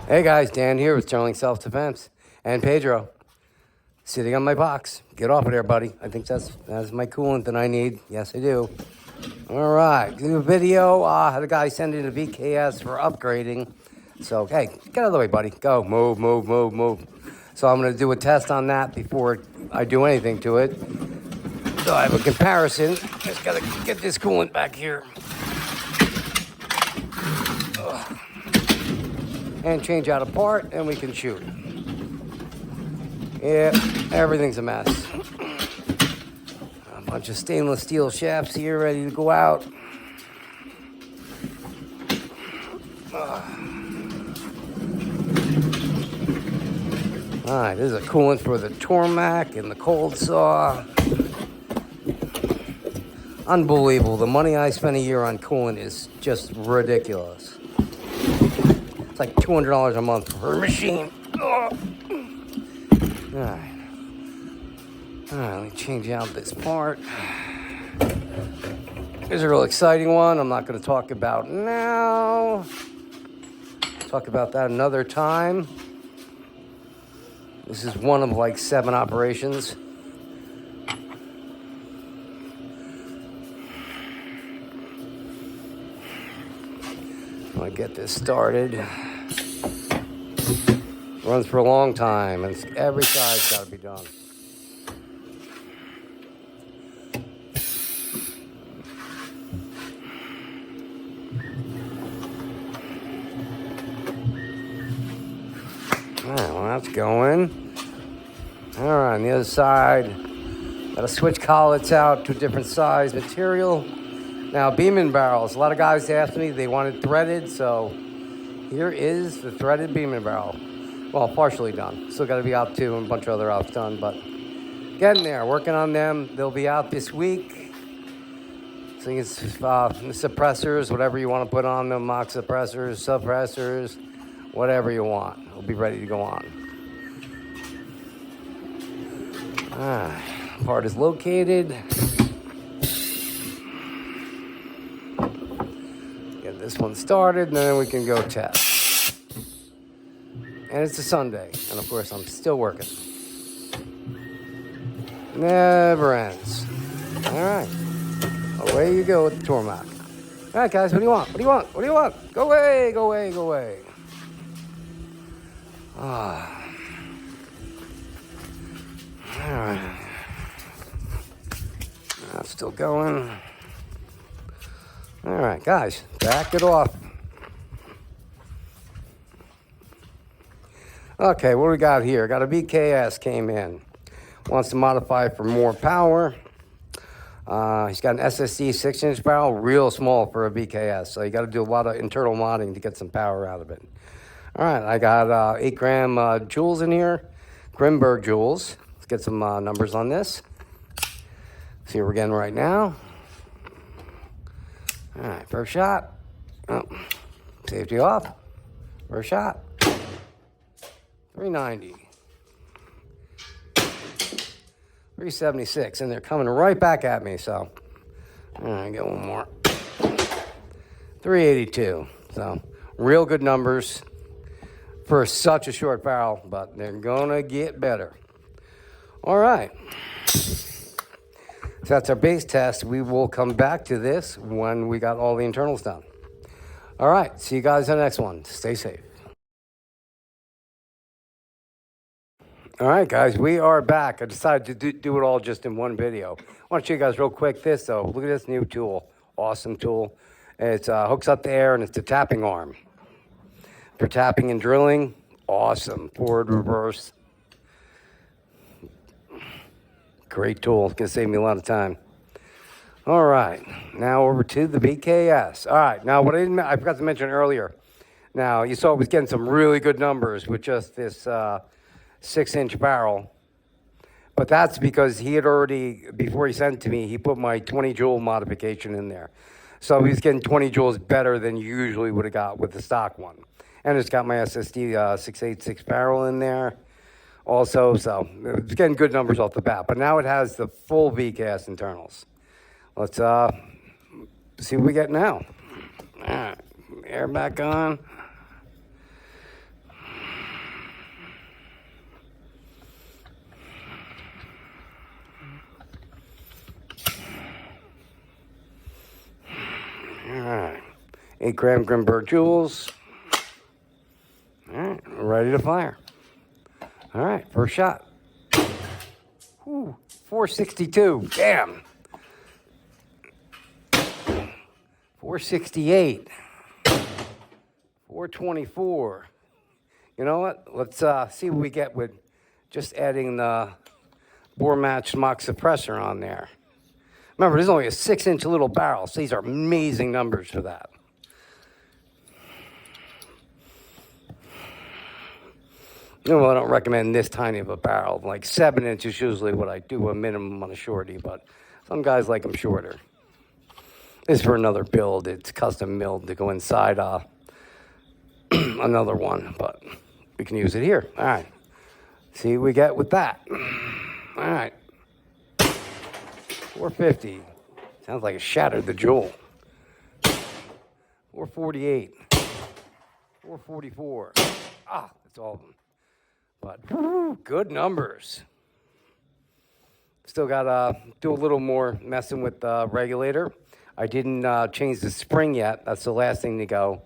Hey guys, Dan here with Sterling Self Defense and Pedro sitting on my box. Get off of there, buddy. I think that's my coolant that I need. Yes, I do. All right, do a video. Had a guy send in a VKS for upgrading. So hey, get out of the way, buddy. Go, move. So I'm gonna do a test on that before I do anything to it. So I have a comparison. Just gotta get this coolant back here. And change out a part, and we can shoot. Yeah, everything's a mess. A bunch of stainless steel shafts here ready to go out. All right, this is a coolant for the Tormac and the cold saw. Unbelievable. The money I spend a year on coolant is just ridiculous. It's like $200 a month per machine. All right, let me change out this part. Here's a real exciting one I'm not going to talk about now. Talk about that another time. This is one of like 7 operations. I'm going to get this started. Runs for a long time, and every side's got to be done. All right, well, that's going. All right, on the other side, got to switch collets out to a different size material. Now, beam-in barrels. A lot of guys asked me, they wanted threaded, so here is the threaded beam-in barrel. Well, partially done. Still got to be out too, and a bunch of other outs done, but getting there. Working on them. They'll be out this week. So it's suppressors, whatever you want to put on them, mock suppressors, whatever you want. It'll be ready to go on. Part is located. Get this one started, and then we can go test. And it's a Sunday, and of course I'm still working. Never ends. All right, away you go with the Tormac. All right, guys, what do you want? Go away. All right. That's still going. All right, guys, back it off. Okay, what do we got here? Got a VKS came in. Wants to modify for more power. He's got an SSD 6-inch barrel, real small for a VKS. So you got to do a lot of internal modding to get some power out of it. All right, I got 8 gram joules in here. Grimberg joules. Let's get some numbers on this. See what we're getting right now. All right, first shot. Oh, safety off. First shot. 390. 376, and they're coming right back at me, so. All right, get one more. 382. So, real good numbers for such a short barrel, but they're gonna get better. All right. So that's our base test. We will come back to this when we got all the internals done. All right, see you guys on the next one. Stay safe. All right, guys, we are back. I decided to do it all just in one video. I want to show you guys real quick this, though. Look at this new tool. Awesome tool. It hooks up the air, and it's a tapping arm. For tapping and drilling, awesome. Forward, reverse. Great tool. It's going to save me a lot of time. All right, now over to the VKS. All right, now what I forgot to mention earlier. Now, you saw it was getting some really good numbers with just this 6-inch barrel. But that's because he had already, before he sent it to me, he put my 20 joule modification in there. So he's getting 20 joules better than you usually would have got with the stock one. And it's got my SSD 686 barrel in there also. So it's getting good numbers off the bat. But now it has the full VKS internals. Let's see what we get now. All right, air back on. 8-gram Grimberg Jewels. All right, we're ready to fire. All right, first shot. Ooh, 462. Damn. 468. 424. You know what? Let's see what we get with just adding the bore match mock suppressor on there. Remember, this is only a 6-inch little barrel, so these are amazing numbers for that. You know, I don't recommend this tiny of a barrel. Like 7 inches is usually what I do a minimum on a shorty, but some guys like them shorter. This is for another build. It's custom milled to go inside another one, but we can use it here. All right. See what we get with that. All right. 450. Sounds like it shattered the jewel. 448. 444. Ah, that's all of them. But good numbers. Still got to do a little more messing with the regulator. I didn't change the spring yet. That's the last thing to go,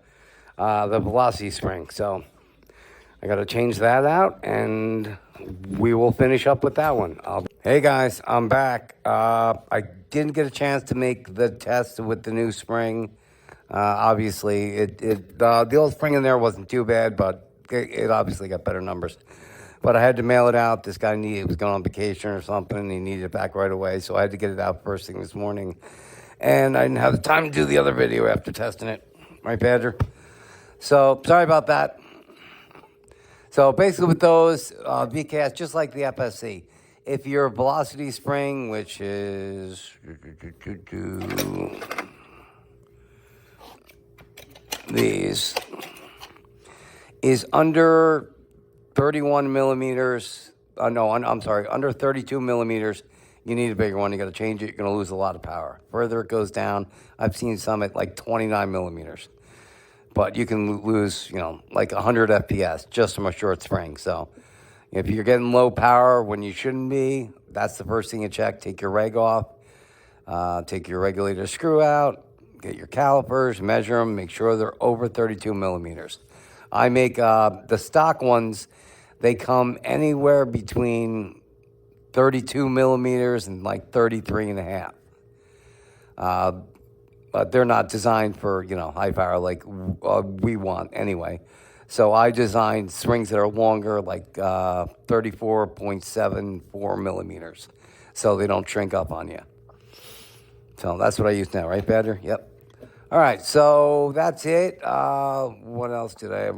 the velocity spring. So I got to change that out, and we will finish up with that one. Hey guys, I'm back. I didn't get a chance to make the test with the new spring. Obviously, the old spring in there wasn't too bad, but it obviously got better numbers. But I had to mail it out. This guy was going on vacation or something. He needed it back right away, so I had to get it out first thing this morning. And I didn't have the time to do the other video after testing it. Right, Badger? So, sorry about that. So, basically with those VKS, just like the FSC, if your velocity spring, which is these, is under 31 millimeters, under 32 millimeters, you need a bigger one. You got to change it. You're going to lose a lot of power. Further it goes down, I've seen some at like 29 millimeters. But you can lose, like 100 FPS just from a short spring. So if you're getting low power when you shouldn't be, that's the first thing you check. Take your reg off. Take your regulator screw out. Get your calipers, measure them, make sure they're over 32 millimeters. I make the stock ones, they come anywhere between 32 millimeters and like 33 and a half. But they're not designed for, high power like we want anyway. So I designed springs that are longer, like 34.74 millimeters, so they don't shrink up on you. So that's what I use now, right, Badger? Yep. All right, so that's it. What else did I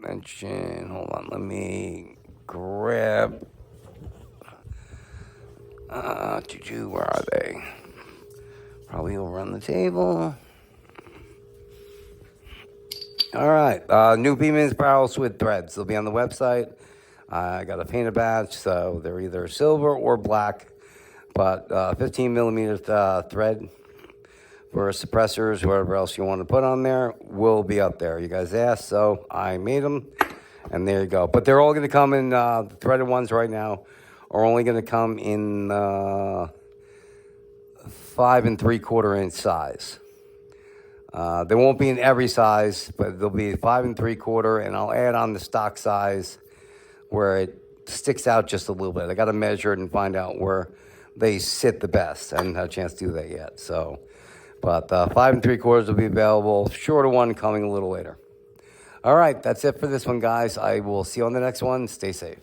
mention? Hold on, let me grab. Where are they? Probably over on the table. All right, new Beeman's barrels with threads. They'll be on the website. I got a painted batch, so they're either silver or black, but 15 millimeter thread for suppressors, whatever else you want to put on there, will be up there. You guys asked, so I made them, and there you go. But they're all going to come in, the threaded ones right now are only going to come in 5 3/4 inch size. They won't be in every size, but they'll be 5 3/4, and I'll add on the stock size where it sticks out just a little bit. I got to measure it and find out where they sit the best. I haven't had a chance to do that yet. So, but 5 3/4 will be available. Shorter one coming a little later. All right, that's it for this one, guys. I will see you on the next one. Stay safe.